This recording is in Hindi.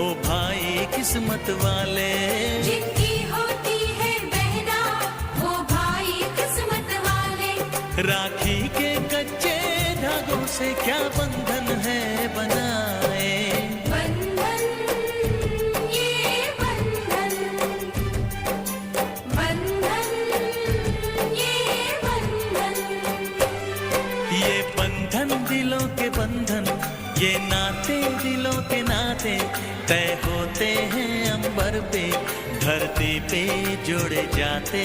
हो भाई किस्मत वाले, जिनकी होती है बहना वो भाई किस्मत वाले। राखी के कच्चे धागों से क्या बंधन है बनाए, बंधन ये बंधन, बंधन ये बंधन। ये बंधन दिलों के बंधन, ये नाते दिलों के नाते तय होते हैं अंबर पे, धरती पे जोड़े जाते।